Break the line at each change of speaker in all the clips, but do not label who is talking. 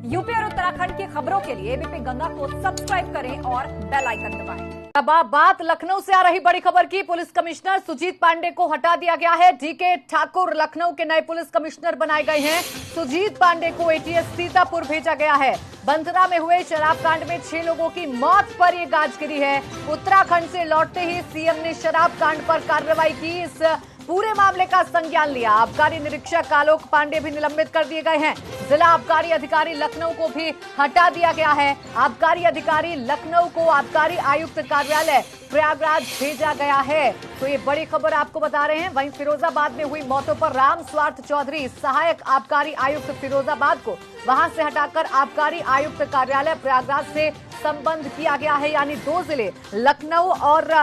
UP और उत्तराखंड की खबरों के लिए एबीपी गंगा को सब्सक्राइब करें और बेल आइकन दबाएं। अब बात लखनऊ से आ रही बड़ी खबर की। पुलिस कमिश्नर सुजीत पांडे को हटा दिया गया है। डीके ठाकुर लखनऊ के नए पुलिस कमिश्नर बनाए गए हैं। सुजीत पांडे को एटीएस सीतापुर भेजा गया है। बंदरा में हुए शराब कांड में 6 लोगों की मौत पर यह गाज गिरी है। उत्तराखंड से लौटते ही सीएम ने शराब कांड पर कार्रवाई की। इस पूरे मामले का संज्ञान लिया। आबकारी निरीक्षक आलोक पांडे भी निलंबित कर दिए गए हैं। जिला आबकारी अधिकारी लखनऊ को भी हटा दिया गया है। आबकारी अधिकारी लखनऊ को आबकारी आयुक्त कार्यालय प्रयागराज भेजा गया है। तो ये बड़ी खबर आपको बता रहे हैं। वहीं फिरोजाबाद में हुई मौतों पर राम स्वार्थ चौधरी सहायक आबकारी आयुक्त फिरोजाबाद को वहां से हटाकर आबकारी आयुक्त कार्यालय प्रयागराज से संबंध किया गया है। यानी 2 जिले लखनऊ और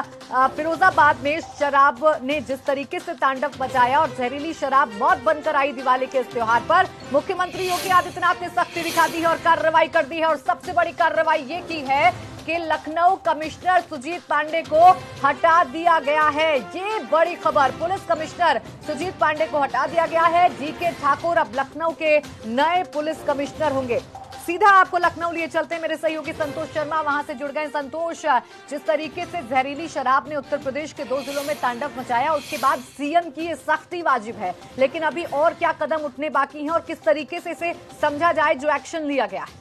फिरोजाबाद में शराब ने जिस तरीके से तांडव मचाया और जहरीली शराब मौत बनकर आई दिवाली के इस त्योहार पर मुख्यमंत्री योगी आदित्यनाथ ने सख्ती दिखा दी है और कार्रवाई कर दी है। और सबसे बड़ी कार्रवाई ये की है कि लखनऊ कमिश्नर सुजीत पांडे को हटा दिया गया है। ये बड़ी खबर, पुलिस कमिश्नर सुजीत पांडे को हटा दिया गया है। डीके ठाकुर अब लखनऊ के नए पुलिस कमिश्नर होंगे। सीधा आपको लखनऊ लिए चलते हैं। मेरे सहयोगी संतोष शर्मा वहां से जुड़ गए। संतोष, जिस तरीके से जहरीली शराब ने उत्तर प्रदेश के 2 जिलों में तांडव मचाया, उसके बाद सीएम की ये सख्ती वाजिब है, लेकिन अभी और क्या कदम उठने बाकी हैं और किस तरीके से इसे समझा जाए जो एक्शन लिया गया है?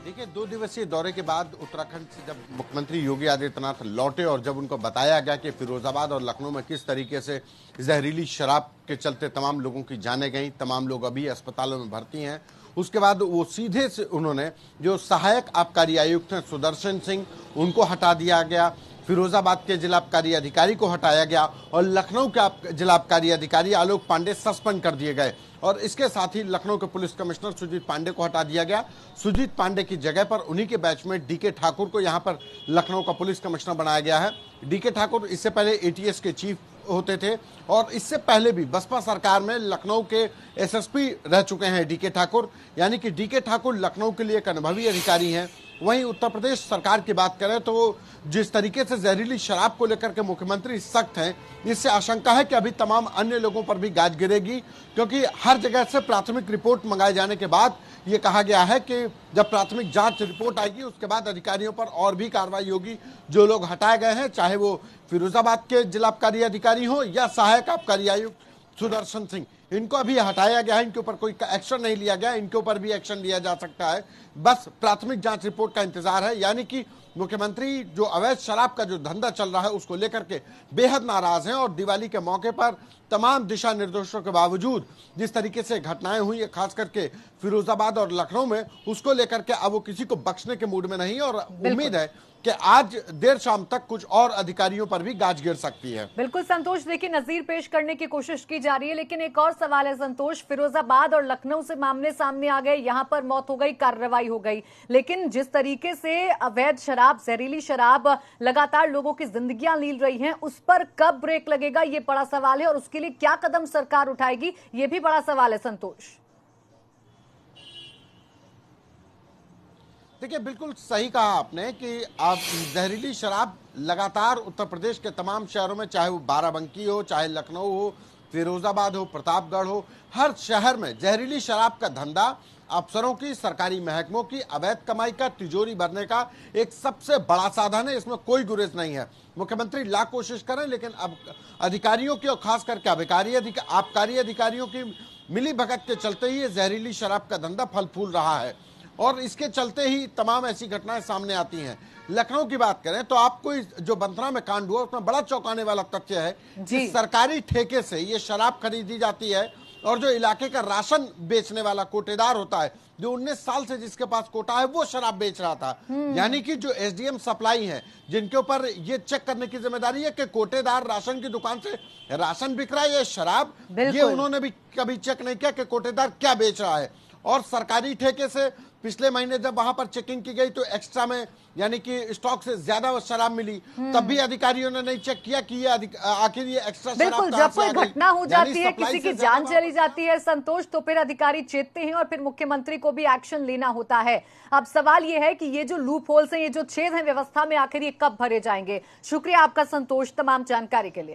देखिए, 2 दिवसीय दौरे के बाद उत्तराखंड से जब मुख्यमंत्री योगी आदित्यनाथ लौटे और जब उनको बताया गया कि फिरोजाबाद और लखनऊ में किस तरीके से जहरीली शराब के चलते तमाम लोगों की जानें गई, तमाम लोग अभी अस्पतालों में भर्ती हैं, उसके बाद वो सीधे से उन्होंने जो सहायक आबकारी आयुक्त हैं सुदर्शन सिंह, उनको हटा दिया गया। फिरोजाबाद के जिला आबकारी अधिकारी को हटाया गया और लखनऊ के जिला आबकारी अधिकारी आलोक पांडे सस्पेंड कर दिए गए। और इसके साथ ही लखनऊ के पुलिस कमिश्नर सुजीत पांडे को हटा दिया गया। सुजीत पांडे की जगह पर उन्हीं के बैचमेट डीके ठाकुर को यहां पर लखनऊ का पुलिस कमिश्नर बनाया गया है। डीके ठाकुर इससे पहले एटीएस के चीफ होते थे और इससे पहले भी बसपा सरकार में लखनऊ के एसएसपी रह चुके हैं डीके ठाकुर। यानी कि डीके ठाकुर लखनऊ के लिए एक अनुभवी अधिकारी हैं। वहीं उत्तर प्रदेश सरकार की बात करें तो जिस तरीके से जहरीली शराब को लेकर के मुख्यमंत्री सख्त हैं, इससे आशंका है कि अभी तमाम अन्य लोगों पर भी गाज गिरेगी, क्योंकि हर जगह से प्राथमिक रिपोर्ट मंगाए जाने के बाद ये कहा गया है कि जब प्राथमिक जांच रिपोर्ट आएगी उसके बाद अधिकारियों पर और भी कार्रवाई होगी। जो लोग हटाए गए हैं, चाहे वो फिरोजाबाद के जिला आबकारी अधिकारी हो या सहायक आबकारी आयुक्त सुदर्शन सिंह, इनको अभी हटाया गया है। इनके ऊपर कोई एक्शन नहीं लिया गया, इनके ऊपर भी एक्शन लिया जा सकता है। बस प्राथमिक जांच रिपोर्ट का इंतजार है। यानी कि मुख्यमंत्री जो अवैध शराब का जो धंधा चल रहा है उसको लेकर के बेहद नाराज हैं और दिवाली के मौके पर तमाम दिशा निर्देशों के बावजूद जिस तरीके से घटनाएं हुई है, खास करके फिरोजाबाद और लखनऊ में, उसको लेकर के अब वो किसी को बख्शने के मूड में नहीं है और उम्मीद है कि आज देर शाम तक कुछ और अधिकारियों पर भी गाज गिर सकती है।
बिल्कुल संतोष, देखिए नजीर पेश करने की कोशिश की जा रही है, लेकिन एक और सवाल है संतोष। फिरोजाबाद और लखनऊ से मामले सामने आ गए, यहां पर मौत हो गई, कार्रवाई हो गई, लेकिन जिस तरीके से अवैध शराब, जहरीली शराब लगातार लोगों की जिंदगियां लील रही हैं, उस पर कब ब्रेक लगेगा, ये बड़ा सवाल है। और उसके लिए क्या कदम सरकार उठाएगी, ये भी बड़ा सवाल है संतोष।
देखिए, बिल्कुल सही कहा आपने कि आप जहरीली शराब लगातार उत्तर प्रदेश के तमाम शहरों में, चाहे वो बाराबंकी हो, चाहे लखनऊ हो, फिरोजाबाद हो, प्रतापगढ़ हो, हर शहर में जहरीली शराब का धंधा अफसरों की, सरकारी महकमों की अवैध कमाई का, तिजोरी भरने का एक सबसे बड़ा साधन है। इसमें कोई गुरेज नहीं है। मुख्यमंत्री लाख कोशिश करें, लेकिन अब अधिकारियों की और खास करके आबकारी अधिकारियों की मिली भगत के चलते ही ये जहरीली शराब का धंधा फल फूल रहा है और इसके चलते ही तमाम ऐसी घटनाएं सामने आती हैं। लखनऊ की बात करें तो आपको जो बंदरा में कांड हुआ उसमें बड़ा चौंकाने वाला तथ्य है कि सरकारी ठेके से ये शराब खरीदी जाती है और जो इलाके का राशन बेचने वाला कोटेदार होता है, जो 19 साल से जिसके पास कोटा है, वो शराब बेच रहा था। यानी कि जो एसडीएम सप्लाई है, जिनके ऊपर ये चेक करने की जिम्मेदारी है कि कोटेदार राशन की दुकान से राशन बिक रहा है या शराब, ये उन्होंने भी कभी चेक नहीं किया कि कोटेदार क्या बेच रहा है। और सरकारी ठेके से पिछले महीने जब वहां पर चेकिंग की गई तो एक्स्ट्रा में, यानी कि स्टॉक से ज्यादा शराब मिली, तब भी अधिकारियों ने नहीं चेक किया कि ये आखिर ये एक्स्ट्रा शराब
बिल्कुल, जब कोई घटना हो जाती है, किसी की जान चली जाती है संतोष, तो फिर अधिकारी चेतते हैं और फिर मुख्यमंत्री को भी एक्शन लेना होता है। अब सवाल ये है कि ये जो लूप होल्स हैं, ये जो छेद हैं व्यवस्था में, आखिर ये कब भरे जाएंगे? शुक्रिया आपका संतोष तमाम जानकारी के लिए।